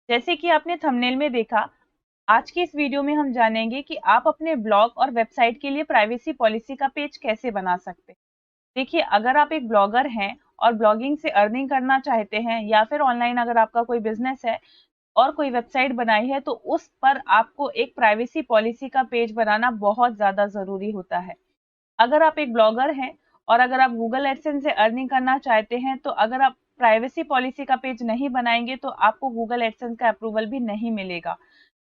जैसे कि आपने थंबनेल में देखा, आज की इस वीडियो में हम जानेंगे कि आप अपने ब्लॉग और वेबसाइट के लिए प्राइवेसी पॉलिसी का पेज कैसे बना सकते हैं। देखिए, अगर आप एक ब्लॉगर हैं और ब्लॉगिंग से अर्निंग करना चाहते हैं, या फिर ऑनलाइन अगर आपका कोई बिजनेस है और कोई वेबसाइट बनाई है, तो उस पर आपको एक प्राइवेसी पॉलिसी का पेज बनाना बहुत ज़्यादा ज़रूरी होता है। अगर आप एक ब्लॉगर हैं और अगर आप गूगल एडसेंस से अर्निंग करना चाहते हैं, तो अगर आप प्राइवेसी पॉलिसी का पेज नहीं बनाएंगे तो आपको गूगल एडसेंस का अप्रूवल भी नहीं मिलेगा।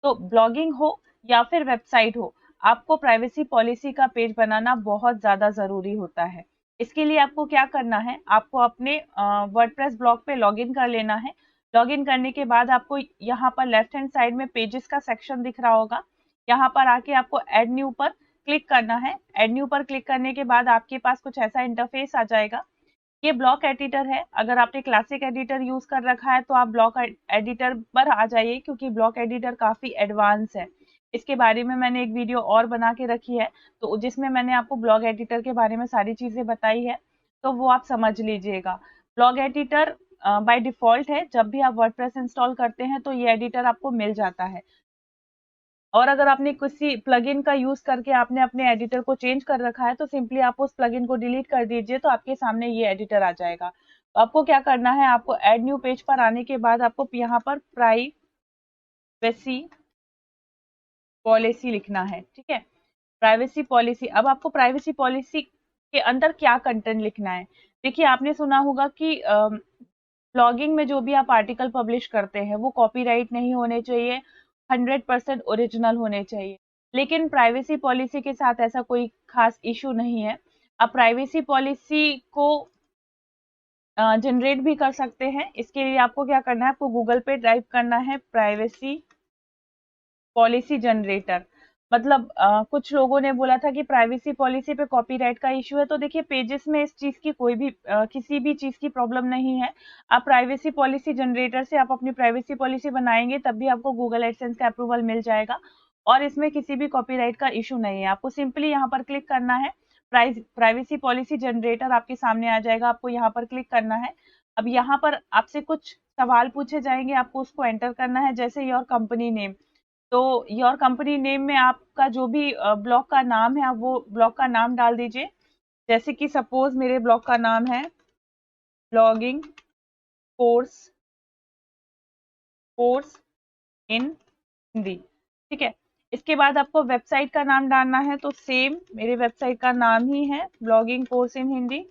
तो ब्लॉगिंग हो या फिर वेबसाइट हो, आपको प्राइवेसी पॉलिसी का पेज बनाना बहुत ज़्यादा ज़रूरी होता है। इसके लिए आपको क्या करना है, आपको अपने वर्डप्रेस ब्लॉग पे लॉगिन कर लेना है। लॉगिन करने के बाद आपको यहाँ पर लेफ्ट हैंड साइड में पेजेस का सेक्शन दिख रहा होगा। यहाँ पर आके आपको ऐड न्यू पर क्लिक करना है। ऐड न्यू पर क्लिक करने के बाद आपके पास कुछ ऐसा इंटरफेस आ जाएगा। ये ब्लॉक एडिटर है। अगर आपने क्लासिक एडिटर यूज कर रखा है तो आप ब्लॉक एडिटर पर आ जाइए, क्योंकि ब्लॉक एडिटर काफी एडवांस है। इसके बारे में मैंने एक वीडियो और बना के रखी है, तो जिसमें मैंने आपको ब्लॉग एडिटर के बारे में सारी चीजें बताई है, तो वो आप समझ लीजिएगा। ब्लॉग एडिटर बाय डिफॉल्ट है। जब भी आप वर्डप्रेस इंस्टॉल करते हैं तो ये एडिटर आपको मिल जाता है। और अगर आपने किसी प्लगइन का यूज करके आपने अपने एडिटर को चेंज कर रखा है, तो सिंपली आप उस प्लगइन को डिलीट कर दीजिए, तो आपके सामने ये एडिटर आ जाएगा। तो आपको क्या करना है, आपको ऐड न्यू पेज पर आने के बाद आपको यहाँ पर प्राइवेसी पॉलिसी लिखना है। ठीक है, प्राइवेसी पॉलिसी। अब आपको प्राइवेसी पॉलिसी के अंदर क्या कंटेंट लिखना है। देखिए, आपने सुना होगा कि ब्लॉगिंग में जो भी आप आर्टिकल पब्लिश करते हैं वो कॉपीराइट नहीं होने चाहिए, 100% ओरिजिनल होने चाहिए। लेकिन प्राइवेसी पॉलिसी के साथ ऐसा कोई खास इशू नहीं है। आप प्राइवेसी पॉलिसी को जनरेट भी कर सकते हैं। इसके लिए आपको क्या करना है, आपको गूगल पे टाइप करना है प्राइवेसी पॉलिसी जनरेटर। मतलब कुछ लोगों ने बोला था कि प्राइवेसी पॉलिसी पे कॉपीराइट का इशू है, तो देखिए पेजेस में इस चीज की कोई भी किसी भी चीज की प्रॉब्लम नहीं है। आप प्राइवेसी पॉलिसी जनरेटर से आप अपनी प्राइवेसी पॉलिसी बनाएंगे, तब भी आपको गूगल एडसेंस का अप्रूवल मिल जाएगा और इसमें किसी भी कॉपीराइट का इशू नहीं है। आपको सिंपली यहाँ पर क्लिक करना है। प्राइवेसी पॉलिसी जनरेटर आपके सामने आ जाएगा, आपको यहाँ पर क्लिक करना है। अब यहाँ पर आपसे कुछ सवाल पूछे जाएंगे, आपको उसको एंटर करना है, जैसे योर कंपनी नेम। तो योर कंपनी नेम में आपका जो भी ब्लॉग का नाम है, आप वो ब्लॉग का नाम डाल दीजिए। जैसे कि सपोज मेरे ब्लॉग का नाम है ब्लॉगिंग कोर्स इन हिंदी। ठीक है, इसके बाद आपको वेबसाइट का नाम डालना है, तो सेम मेरे वेबसाइट का नाम ही है blogging course in Hindi.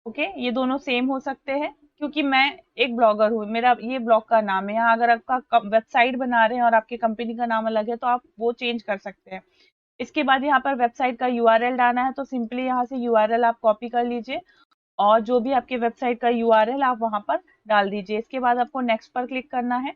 Okay, ये दोनों सेम हो सकते हैं क्योंकि मैं एक ब्लॉगर हूँ, मेरा ये ब्लॉग का नाम है। यहाँ अगर आपका वेबसाइट बना रहे हैं और आपकी कंपनी का नाम अलग है, तो आप वो चेंज कर सकते हैं। इसके बाद यहाँ पर वेबसाइट का यूआरएल डालना है, तो सिंपली यहाँ से यूआरएल आप कॉपी कर लीजिए और जो भी आपके वेबसाइट का यूआरएल आप वहां पर डाल दीजिए। इसके बाद आपको नेक्स्ट पर क्लिक करना है।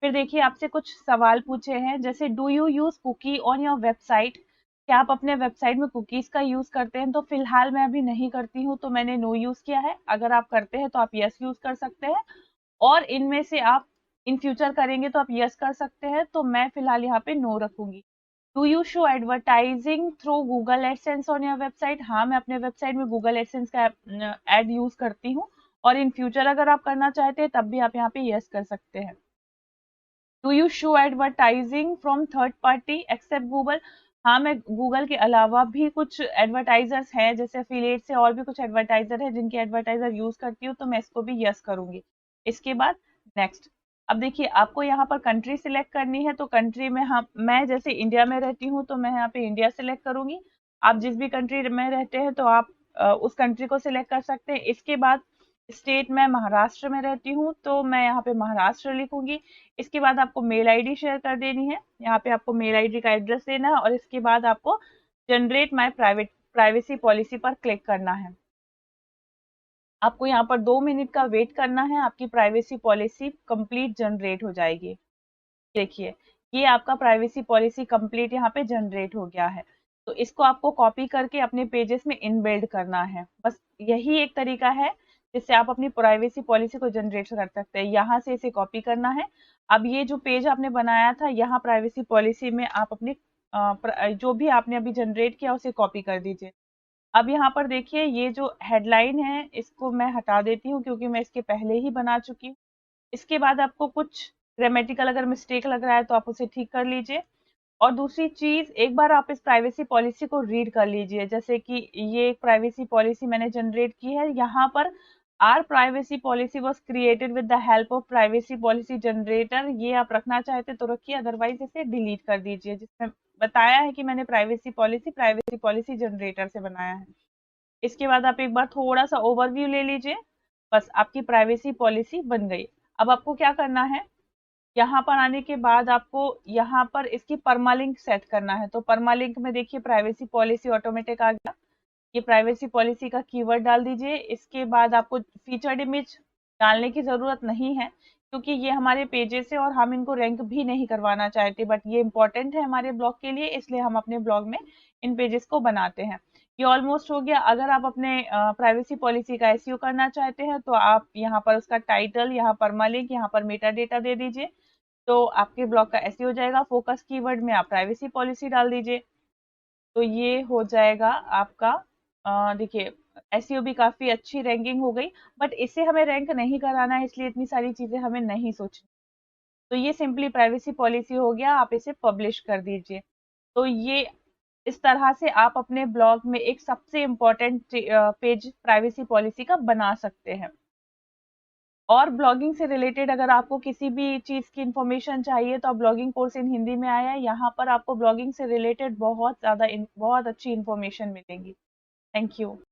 फिर देखिए, आपसे कुछ सवाल पूछे हैं, जैसे do you use cookie on your website. क्या आप अपने वेबसाइट में कुकीज का यूज करते हैं। तो फिलहाल मैं अभी नहीं करती हूँ, तो मैंने नो यूज किया है। अगर आप करते हैं तो आप यस यूज कर सकते हैं, और इनमें से आप इन फ्यूचर करेंगे तो आप यस कर सकते हैं। तो मैं फिलहाल यहाँ पे नो रखूंगी। Do you show advertising through Google AdSense on your website. हाँ, मैं अपने वेबसाइट में गूगल एडसेंस का एड यूज करती हूँ, और इन फ्यूचर अगर आप करना चाहते हैं तब भी आप यहाँ पे यस कर सकते हैं। Do you show advertising from third party except Google. हाँ, मैं गूगल के अलावा भी कुछ एडवर्टाइजर्स हैं, जैसे एफिलिएट से और भी कुछ एडवर्टाइजर है जिनके एडवर्टाइजर यूज करती हूँ, तो मैं इसको भी यस करूंगी। इसके बाद नेक्स्ट। अब देखिए, आपको यहाँ पर कंट्री सिलेक्ट करनी है, तो कंट्री में हम मैं जैसे इंडिया में रहती हूँ, तो मैं यहाँ पे इंडिया सिलेक्ट करूंगी। आप जिस भी कंट्री में रहते हैं तो आप उस कंट्री को सिलेक्ट कर सकते हैं। इसके बाद स्टेट, मैं महाराष्ट्र में रहती हूँ, तो मैं यहाँ पे महाराष्ट्र लिखूंगी। इसके बाद आपको मेल आईडी शेयर कर देनी है। यहाँ पे आपको मेल आईडी का एड्रेस देना है, और इसके बाद आपको जनरेट माय प्राइवेसी पॉलिसी पर क्लिक करना है। आपको यहाँ पर 2 मिनट का वेट करना है, आपकी प्राइवेसी पॉलिसी कंप्लीट जनरेट हो जाएगी। देखिए, ये आपका प्राइवेसी पॉलिसी कंप्लीट यहाँ पे जनरेट हो गया है। तो इसको आपको कॉपी करके अपने पेजेस में इनबिल्ड करना है। बस यही एक तरीका है जिससे आप अपनी प्राइवेसी पॉलिसी को जनरेट कर सकते हैं। यहाँ से इसे कॉपी करना है। अब ये जो पेज आपने बनाया था, यहाँ प्राइवेसी पॉलिसी में आप अपनी जो भी आपने अभी जनरेट किया उसे कॉपी कर दीजिए। अब यहाँ पर देखिए, ये जो हेडलाइन है इसको मैं हटा देती हूँ, क्योंकि मैं इसके पहले ही बना चुकी हूँ। इसके बाद आपको कुछ ग्रामेटिकल अगर मिस्टेक लग रहा है तो आप उसे ठीक कर लीजिए। और दूसरी चीज, एक बार आप इस प्राइवेसी पॉलिसी को रीड कर लीजिए। जैसे कि ये एक प्राइवेसी पॉलिसी मैंने जनरेट की है, यहाँ पर our privacy policy was created with the help of privacy policy generator, ये आप रखना चाहते तो रखिए, अदरवाइज इसे डिलीट कर दीजिए। जिसमें बताया है कि मैंने प्राइवेसी पॉलिसी जनरेटर से बनाया है। इसके बाद आप एक बार थोड़ा सा ओवरव्यू ले लीजिए, बस आपकी प्राइवेसी पॉलिसी बन गई। अब आपको क्या करना है, यहाँ पर आने के बाद आपको यहाँ पर इसकी परमालिंक सेट करना है। तो परमालिंक में देखिए प्राइवेसी पॉलिसी ऑटोमेटिक आ गया। ये प्राइवेसी पॉलिसी का कीवर्ड डाल दीजिए। इसके बाद आपको फीचर्ड इमेज डालने की जरूरत नहीं है, क्योंकि ये हमारे पेजेस है और हम इनको रैंक भी नहीं करवाना चाहते, बट ये इंपॉर्टेंट है हमारे ब्लॉग के लिए, इसलिए हम अपने ब्लॉग में इन पेजेस को बनाते हैं। ये ऑलमोस्ट हो गया। अगर आप अपने प्राइवेसी पॉलिसी का एसईओ करना चाहते हैं तो आप यहाँ पर उसका टाइटल, यहाँ परमालिंक, यहाँ पर मेटा डेटा दे दीजिए, तो आपके ब्लॉग का एसईओ हो जाएगा। फोकस कीवर्ड में आप प्राइवेसी पॉलिसी डाल दीजिए, तो ये हो जाएगा आपका। देखिए एसईओ भी काफी अच्छी रैंकिंग हो गई, बट इसे हमें रैंक नहीं कराना है, इसलिए इतनी सारी चीजें हमें नहीं सोचनी। तो ये सिंपली प्राइवेसी पॉलिसी हो गया, आप इसे पब्लिश कर दीजिए। तो ये इस तरह से आप अपने ब्लॉग में एक सबसे इम्पोर्टेंट पेज प्राइवेसी पॉलिसी का बना सकते हैं। और ब्लॉगिंग से रिलेटेड अगर आपको किसी भी चीज की इंफॉर्मेशन चाहिए तो आप ब्लॉगिंग कोर्स इन हिंदी में आया है, यहाँ पर आपको ब्लॉगिंग से रिलेटेड बहुत अच्छी इंफॉर्मेशन मिलेगी। Thank you.